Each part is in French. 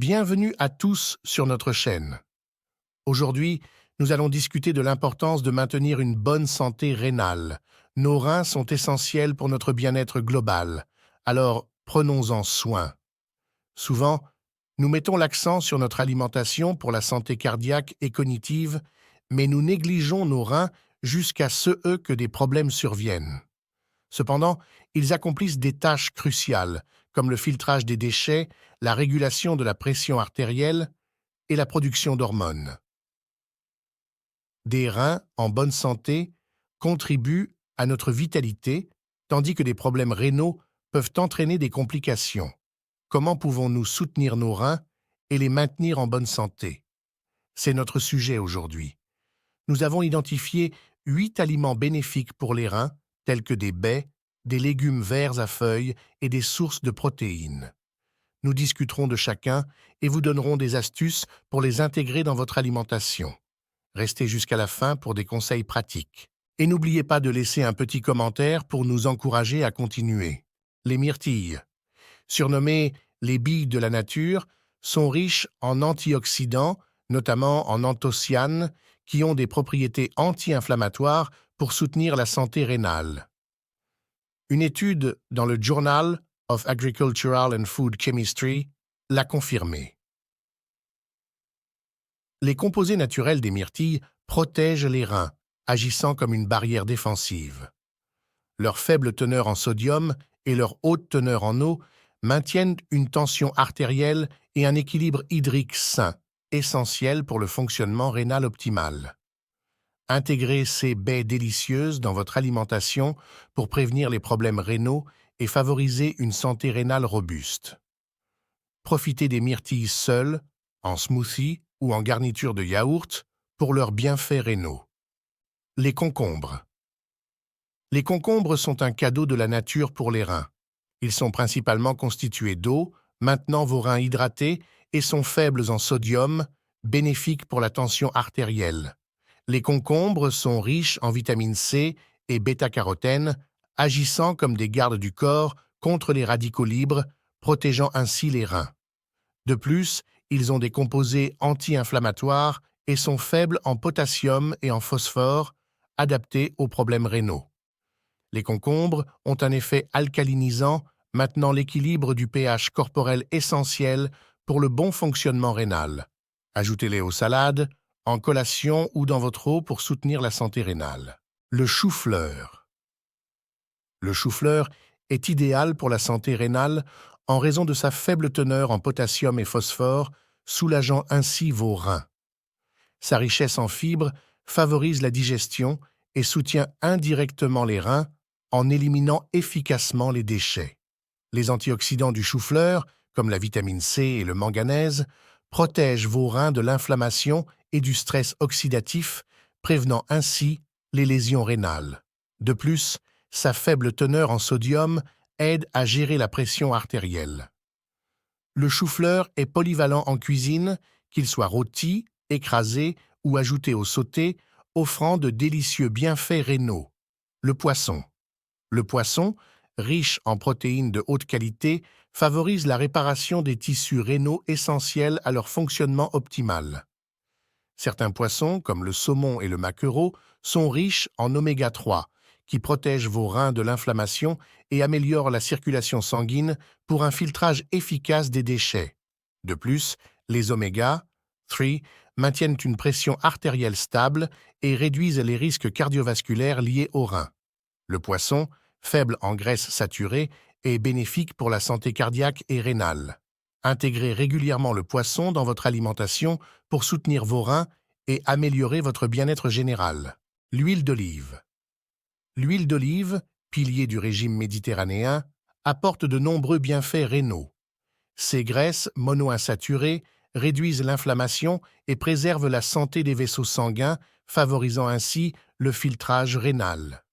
Bienvenue à tous sur notre chaîne. Aujourd'hui, nous allons discuter de l'importance de maintenir une bonne santé rénale. Nos reins sont essentiels pour notre bien-être global, alors prenons-en soin. Souvent, nous mettons l'accent sur notre alimentation pour la santé cardiaque et cognitive, mais nous négligeons nos reins jusqu'à ce que des problèmes surviennent. Cependant, ils accomplissent des tâches cruciales, comme le filtrage des déchets, la régulation de la pression artérielle et la production d'hormones. Des reins en bonne santé contribuent à notre vitalité, tandis que des problèmes rénaux peuvent entraîner des complications. Comment pouvons-nous soutenir nos reins et les maintenir en bonne santé? C'est notre sujet aujourd'hui. Nous avons identifié 8 aliments bénéfiques pour les reins, tels que des baies, des légumes verts à feuilles et des sources de protéines. Nous discuterons de chacun et vous donnerons des astuces pour les intégrer dans votre alimentation. Restez jusqu'à la fin pour des conseils pratiques. Et n'oubliez pas de laisser un petit commentaire pour nous encourager à continuer. Les myrtilles, surnommées les billes de la nature, sont riches en antioxydants, notamment en anthocyanes, qui ont des propriétés anti-inflammatoires pour soutenir la santé rénale. Une étude dans le Journal of Agricultural and Food Chemistry l'a confirmé. Les composés naturels des myrtilles protègent les reins, agissant comme une barrière défensive. Leur faible teneur en sodium et leur haute teneur en eau maintiennent une tension artérielle et un équilibre hydrique sain, essentiel pour le fonctionnement rénal optimal. Intégrez ces baies délicieuses dans votre alimentation pour prévenir les problèmes rénaux et favoriser une santé rénale robuste. Profitez des myrtilles seules, en smoothie ou en garniture de yaourt, pour leurs bienfaits rénaux. Les concombres. Les concombres sont un cadeau de la nature pour les reins. Ils sont principalement constitués d'eau, maintenant vos reins hydratés, et sont faibles en sodium, bénéfiques pour la tension artérielle. Les concombres sont riches en vitamine C et bêta-carotène, agissant comme des gardes du corps contre les radicaux libres, protégeant ainsi les reins. De plus, ils ont des composés anti-inflammatoires et sont faibles en potassium et en phosphore, adaptés aux problèmes rénaux. Les concombres ont un effet alcalinisant, maintenant l'équilibre du pH corporel essentiel pour le bon fonctionnement rénal. Ajoutez-les aux salades, en collation ou dans votre eau pour soutenir la santé rénale. Le chou-fleur. Le chou-fleur est idéal pour la santé rénale en raison de sa faible teneur en potassium et phosphore, soulageant ainsi vos reins. Sa richesse en fibres favorise la digestion et soutient indirectement les reins en éliminant efficacement les déchets. Les antioxydants du chou-fleur, comme la vitamine C et le manganèse, protègent vos reins de l'inflammation et du stress oxydatif, prévenant ainsi les lésions rénales. De plus, sa faible teneur en sodium aide à gérer la pression artérielle. Le chou-fleur est polyvalent en cuisine, qu'il soit rôti, écrasé ou ajouté au sauté, offrant de délicieux bienfaits rénaux. Le poisson. Le poisson, riche en protéines de haute qualité, favorise la réparation des tissus rénaux essentiels à leur fonctionnement optimal. Certains poissons, comme le saumon et le maquereau, sont riches en oméga 3, qui protègent vos reins de l'inflammation et améliorent la circulation sanguine pour un filtrage efficace des déchets. De plus, les oméga 3 maintiennent une pression artérielle stable et réduisent les risques cardiovasculaires liés aux reins. Le poisson, faible en graisses saturées, est bénéfique pour la santé cardiaque et rénale. Intégrez régulièrement le poisson dans votre alimentation pour soutenir vos reins et améliorer votre bien-être général. L'huile d'olive. L'huile d'olive, pilier du régime méditerranéen, apporte de nombreux bienfaits rénaux. Ces graisses monoinsaturées réduisent l'inflammation et préservent la santé des vaisseaux sanguins, favorisant ainsi le filtrage rénal.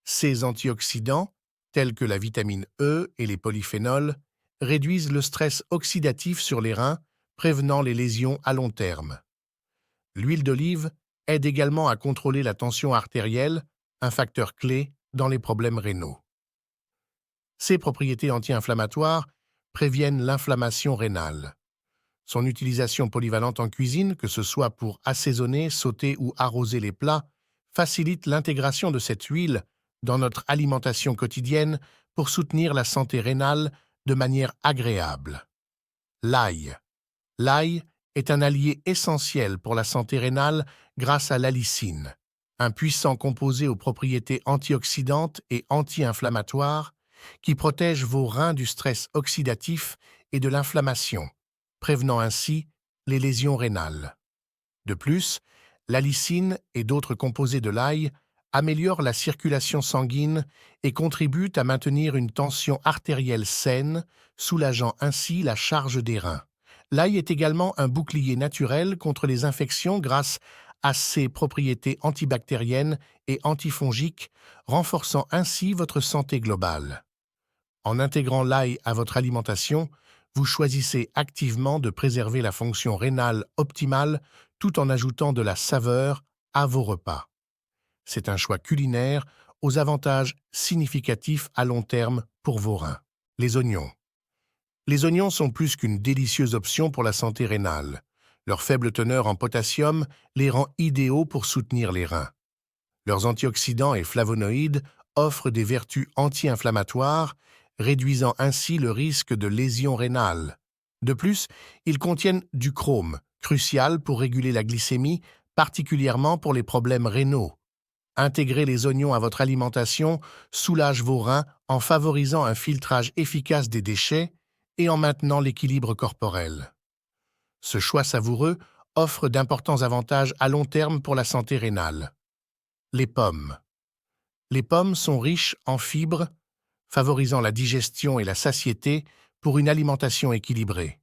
Ces antioxydants, tels que la vitamine E et les polyphénols, réduisent le stress oxydatif sur les reins, prévenant les lésions à long terme. L'huile d'olive aide également à contrôler la tension artérielle, un facteur clé dans les problèmes rénaux. Ses propriétés anti-inflammatoires préviennent l'inflammation rénale. Son utilisation polyvalente en cuisine, que ce soit pour assaisonner, sauter ou arroser les plats, facilite l'intégration de cette huile dans notre alimentation quotidienne pour soutenir la santé rénale de manière agréable. L'ail. L'ail est un allié essentiel pour la santé rénale grâce à l'allicine, un puissant composé aux propriétés antioxydantes et anti-inflammatoires qui protège vos reins du stress oxydatif et de l'inflammation, prévenant ainsi les lésions rénales. De plus, l'allicine et d'autres composés de l'ail améliorent la circulation sanguine et contribuent à maintenir une tension artérielle saine, soulageant ainsi la charge des reins. L'ail est également un bouclier naturel contre les infections grâce à ses propriétés antibactériennes et antifongiques, renforçant ainsi votre santé globale. En intégrant l'ail à votre alimentation, vous choisissez activement de préserver la fonction rénale optimale tout en ajoutant de la saveur à vos repas. C'est un choix culinaire aux avantages significatifs à long terme pour vos reins. Les oignons. Les oignons sont plus qu'une délicieuse option pour la santé rénale. Leur faible teneur en potassium les rend idéaux pour soutenir les reins. Leurs antioxydants et flavonoïdes offrent des vertus anti-inflammatoires, réduisant ainsi le risque de lésions rénales. De plus, ils contiennent du chrome, crucial pour réguler la glycémie, particulièrement pour les problèmes rénaux. Intégrer les oignons à votre alimentation soulage vos reins en favorisant un filtrage efficace des déchets et en maintenant l'équilibre corporel. Ce choix savoureux offre d'importants avantages à long terme pour la santé rénale. Les pommes. Les pommes sont riches en fibres, favorisant la digestion et la satiété pour une alimentation équilibrée.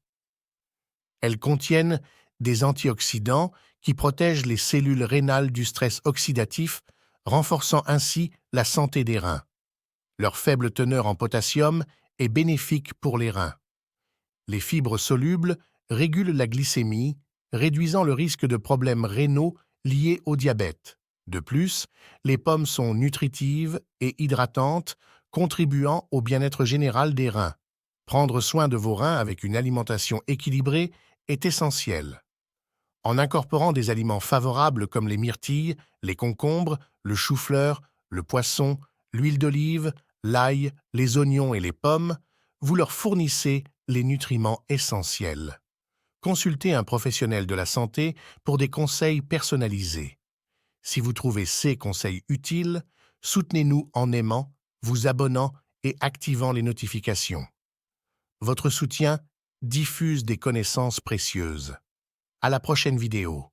Elles contiennent des antioxydants qui protègent les cellules rénales du stress oxydatif, renforçant ainsi la santé des reins. Leur faible teneur en potassium est bénéfique pour les reins. Les fibres solubles régulent la glycémie, réduisant le risque de problèmes rénaux liés au diabète. De plus, les pommes sont nutritives et hydratantes, contribuant au bien-être général des reins. Prendre soin de vos reins avec une alimentation équilibrée est essentiel. En incorporant des aliments favorables comme les myrtilles, les concombres, le chou-fleur, le poisson, l'huile d'olive, l'ail, les oignons et les pommes, vous leur fournissez les nutriments essentiels. Consultez un professionnel de la santé pour des conseils personnalisés. Si vous trouvez ces conseils utiles, soutenez-nous en aimant, vous abonnant et activant les notifications. Votre soutien diffuse des connaissances précieuses. À la prochaine vidéo.